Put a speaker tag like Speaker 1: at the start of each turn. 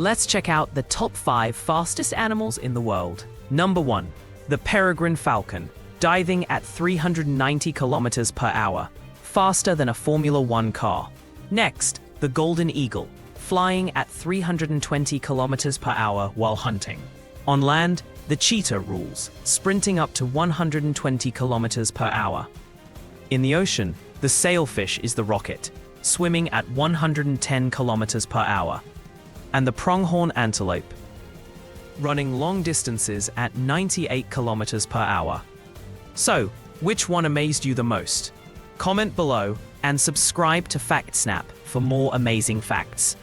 Speaker 1: Let's check out the top 5 fastest animals in the world. Number 1. The peregrine falcon, diving at 390 kilometers per hour, faster than a Formula 1 car. Next, the golden eagle, flying at 320 kilometers per hour while hunting. On land, the cheetah rules, sprinting up to 120 kilometers per hour. In the ocean, the sailfish is the rocket, swimming at 110 kilometers per hour. And the pronghorn antelope, running long distances at 98 kilometers per hour. So, which one amazed you the most? Comment below and subscribe to FactSnap for more amazing facts.